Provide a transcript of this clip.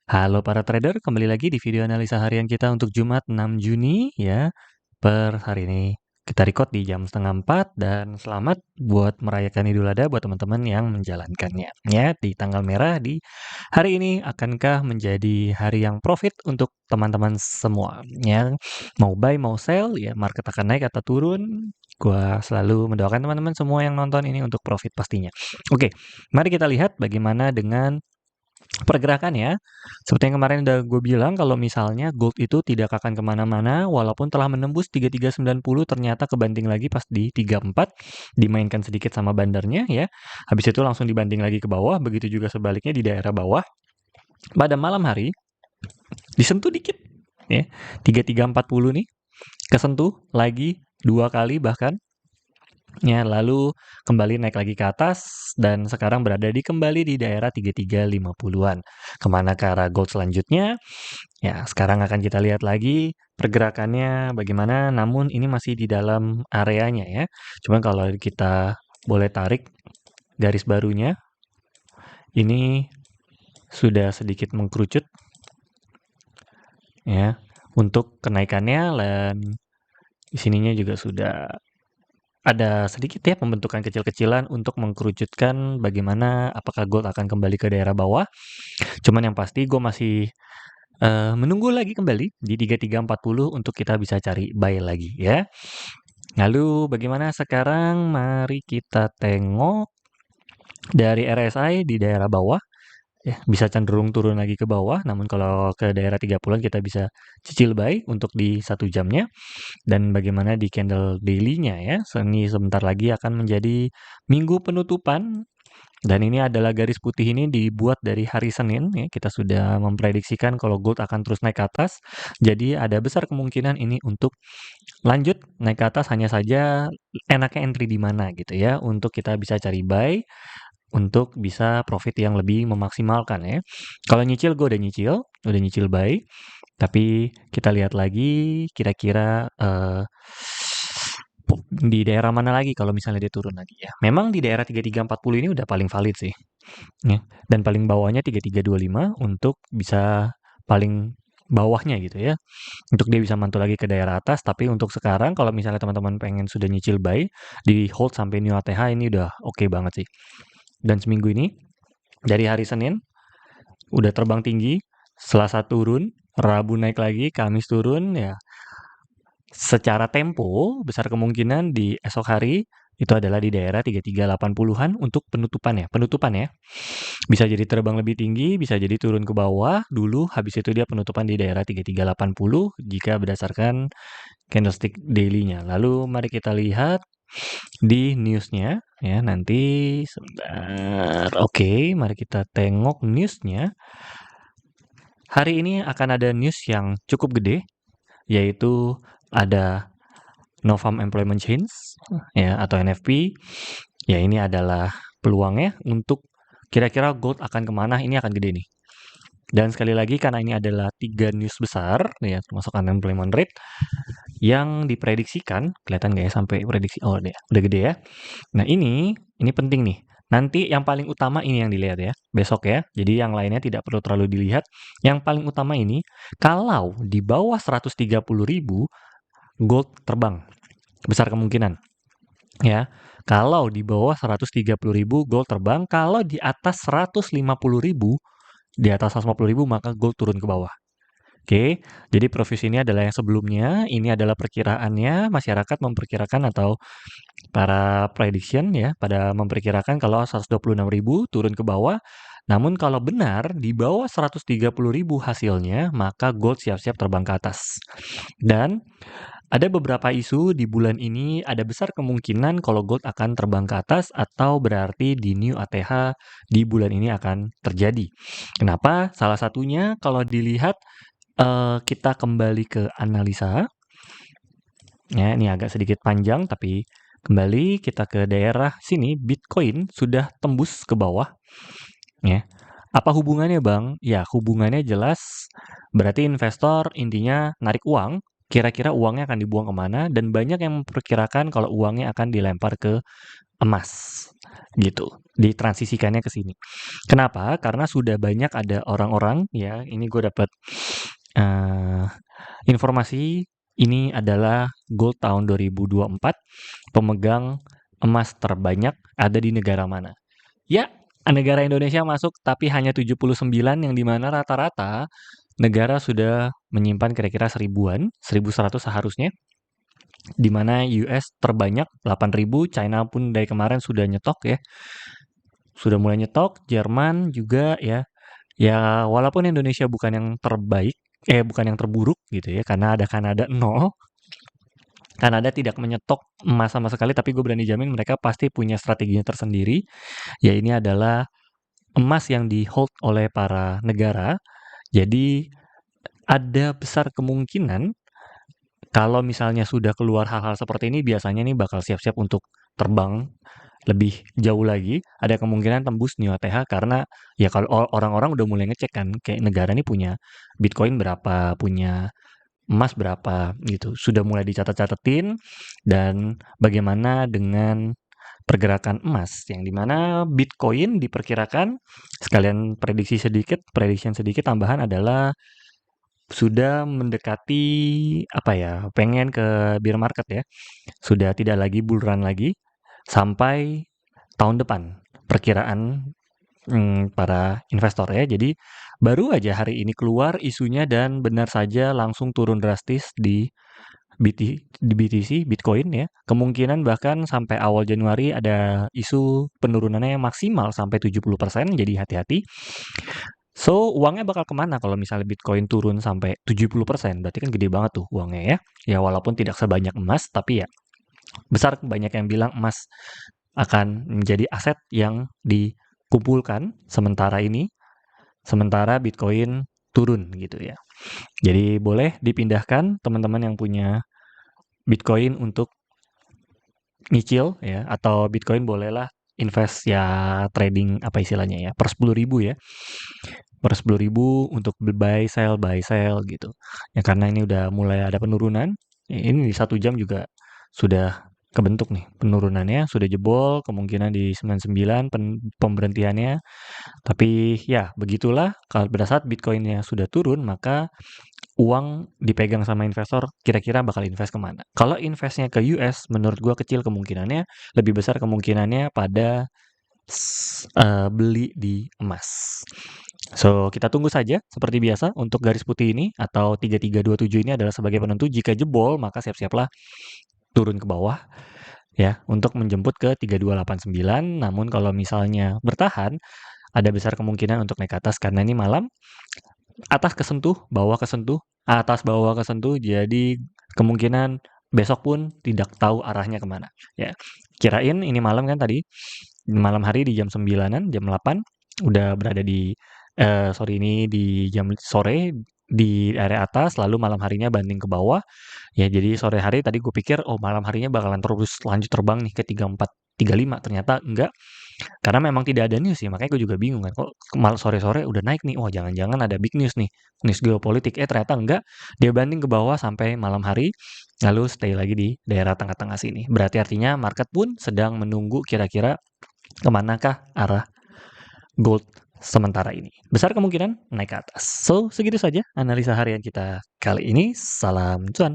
Halo para trader, kembali lagi di video analisa harian kita untuk Jumat 6 Juni ya. Per hari ini kita record di jam 3:30 dan selamat buat merayakan Idul Adha buat teman-teman yang menjalankannya ya di tanggal merah di hari ini. Akankah menjadi hari yang profit untuk teman-teman semua ya? Mau buy mau sell ya, market akan naik atau turun. Gua selalu mendoakan teman-teman semua yang nonton ini untuk profit pastinya. Oke, mari kita lihat bagaimana dengan pergerakan ya. Seperti yang kemarin udah gue bilang, kalau misalnya gold itu tidak akan kemana-mana, walaupun telah menembus 3390, ternyata kebanting lagi pas di 34, dimainkan sedikit sama bandarnya ya. Habis itu langsung dibanting lagi ke bawah, begitu juga sebaliknya di daerah bawah. Pada malam hari, disentuh dikit ya, 3340 nih, kesentuh lagi 2 kali bahkan. Ya, lalu kembali naik lagi ke atas dan sekarang berada kembali di daerah 3350-an. Kemana ke arah gold selanjutnya? Ya, sekarang akan kita lihat lagi pergerakannya bagaimana, namun ini masih di dalam areanya ya. Cuman kalau kita boleh tarik garis barunya, ini sudah sedikit mengkerucut ya untuk kenaikannya, dan di sininya juga sudah ada sedikit ya pembentukan kecil-kecilan untuk mengkerucutkan bagaimana apakah gold akan kembali ke daerah bawah. Cuman yang pasti gue masih menunggu lagi kembali di 3340 untuk kita bisa cari buy lagi ya. Lalu bagaimana sekarang? Mari kita tengok dari RSI di daerah bawah. Ya, bisa cenderung turun lagi ke bawah, namun kalau ke daerah 30-an kita bisa cicil buy untuk di 1 jamnya. Dan bagaimana di candle daily-nya ya, ini sebentar lagi akan menjadi minggu penutupan. Dan ini adalah garis putih ini dibuat dari hari Senin ya, kita sudah memprediksikan kalau gold akan terus naik ke atas. Jadi ada besar kemungkinan ini untuk lanjut naik ke atas, hanya saja enaknya entry di mana gitu ya, untuk kita bisa cari buy untuk bisa profit yang lebih memaksimalkan ya. Kalau nyicil, gue udah nyicil buy. Tapi kita lihat lagi kira-kira di daerah mana lagi kalau misalnya dia turun lagi ya. Memang di daerah 3340 ini udah paling valid sih. Ya. Dan paling bawahnya 3325 untuk bisa paling bawahnya gitu ya. Untuk dia bisa mantul lagi ke daerah atas, tapi untuk sekarang kalau misalnya teman-teman pengen sudah nyicil buy, di hold sampai new ATH ini udah oke banget sih. Dan seminggu ini dari hari Senin udah terbang tinggi, Selasa turun, Rabu naik lagi, Kamis turun ya. Secara tempo besar kemungkinan di esok hari itu adalah di daerah 3380-an untuk penutupan ya. Bisa jadi terbang lebih tinggi, bisa jadi turun ke bawah dulu, habis itu dia penutupan di daerah 3380 jika berdasarkan candlestick daily-nya. Lalu mari kita lihat di newsnya ya, nanti sebentar. Oke, mari kita tengok newsnya. Hari ini akan ada news yang cukup gede, yaitu ada Novum Employment Change ya atau NFP. Ya, ini adalah peluangnya untuk kira-kira gold akan kemana, ini akan gede nih. Dan sekali lagi karena ini adalah 3 news besar ya, termasuk unemployment rate yang diprediksikan, kelihatan nggak ya sampai prediksi? Oh, udah gede ya. Nah, ini penting nih. Nanti yang paling utama ini yang dilihat ya, besok ya. Jadi yang lainnya tidak perlu terlalu dilihat. Yang paling utama ini, kalau di bawah 130.000 gold terbang. Besar kemungkinan. Ya, kalau di bawah 130.000 gold terbang, kalau di atas 150.000, di atas 150.000 maka gold turun ke bawah. Oke, jadi profit ini adalah yang sebelumnya, ini adalah perkiraannya, masyarakat memperkirakan atau para prediction ya, pada memperkirakan kalau 126.000 turun ke bawah. Namun kalau benar di bawah 130.000 hasilnya, maka gold siap-siap terbang ke atas. Dan ada beberapa isu di bulan ini, ada besar kemungkinan kalau gold akan terbang ke atas atau berarti di new ATH di bulan ini akan terjadi. Kenapa? Salah satunya kalau dilihat kita kembali ke analisa. Ya, ini agak sedikit panjang tapi kembali kita ke daerah sini, Bitcoin sudah tembus ke bawah. Ya. Apa hubungannya, Bang? Ya, hubungannya jelas berarti investor intinya narik uang, kira-kira uangnya akan dibuang kemana, dan banyak yang memperkirakan kalau uangnya akan dilempar ke emas gitu, ditransisikannya ke sini. Kenapa? Karena sudah banyak ada orang-orang ya, ini gue dapat informasi ini adalah gold tahun 2024, pemegang emas terbanyak ada di negara mana? Ya, negara Indonesia masuk tapi hanya 79 yang dimana rata-rata negara sudah menyimpan kira-kira 1000-an, 1100 seharusnya. Di mana US terbanyak 8.000, China pun dari kemarin sudah nyetok ya. Sudah mulai nyetok, Jerman juga ya. Ya, walaupun Indonesia bukan yang terbaik, bukan yang terburuk gitu ya, karena ada Kanada 0. Kanada tidak menyetok emas sama sekali, tapi gue berani jamin mereka pasti punya strateginya tersendiri. Ya, ini adalah emas yang di-hold oleh para negara. Jadi, ada besar kemungkinan kalau misalnya sudah keluar hal-hal seperti ini, biasanya nih bakal siap-siap untuk terbang lebih jauh lagi. Ada kemungkinan tembus New ATH karena ya kalau orang-orang udah mulai ngecek kan, kayak negara nih punya Bitcoin berapa, punya emas berapa gitu. Sudah mulai dicatat-catetin. Dan bagaimana dengan pergerakan emas yang dimana Bitcoin diperkirakan, sekalian prediction sedikit tambahan adalah sudah mendekati apa ya, pengen ke bear market ya. Sudah tidak lagi bull run lagi sampai tahun depan perkiraan para investor ya. Jadi baru aja hari ini keluar isunya dan benar saja langsung turun drastis di BTC, Bitcoin ya. Kemungkinan bahkan sampai awal Januari ada isu penurunannya yang maksimal sampai 70%, jadi hati-hati. So, uangnya bakal kemana kalau misalnya Bitcoin turun sampai 70%? Berarti kan gede banget tuh uangnya ya. Ya walaupun tidak sebanyak emas, tapi ya besar, banyak yang bilang emas akan menjadi aset yang dikumpulkan sementara Bitcoin turun gitu ya. Jadi boleh dipindahkan teman-teman yang punya Bitcoin untuk nyicil ya, atau Bitcoin bolehlah invest ya, trading apa istilahnya ya, per 10.000 ya. Per 10.000 untuk buy sell gitu. Ya karena ini udah mulai ada penurunan, ini di 1 jam juga sudah kebentuk nih penurunannya, sudah jebol kemungkinan di 99 pemberhentiannya. Tapi ya begitulah, kalau pada saat Bitcoinnya sudah turun, maka uang dipegang sama investor kira-kira bakal invest kemana. Kalau investnya ke US, menurut gua kecil kemungkinannya, lebih besar kemungkinannya pada beli di emas. So, kita tunggu saja seperti biasa untuk garis putih ini atau 3327 ini adalah sebagai penentu. Jika jebol, maka siap-siaplah turun ke bawah ya untuk menjemput ke 3289. Namun kalau misalnya bertahan, ada besar kemungkinan untuk naik ke atas karena ini malam atas kesentuh, bawah kesentuh, atas bawah kesentuh. Jadi kemungkinan besok pun tidak tahu arahnya kemana. Ya, kirain ini malam kan tadi, malam hari di jam 9-an, jam 8 udah berada di ini di jam sore di area atas, lalu malam harinya banting ke bawah. Ya, jadi sore hari tadi gue pikir, oh malam harinya bakalan terus lanjut terbang nih ke 34, 35. Ternyata enggak, karena memang tidak ada news sih. Makanya gue juga bingung kan, kok sore-sore udah naik nih, wah jangan-jangan ada big news nih, news geopolitik. Ternyata enggak, dia banting ke bawah sampai malam hari, lalu stay lagi di daerah tengah-tengah sini. Berarti artinya market pun sedang menunggu kira-kira kemanakah arah gold sementara ini. Besar kemungkinan naik ke atas. So, segitu saja analisa harian kita kali ini. Salam cuan.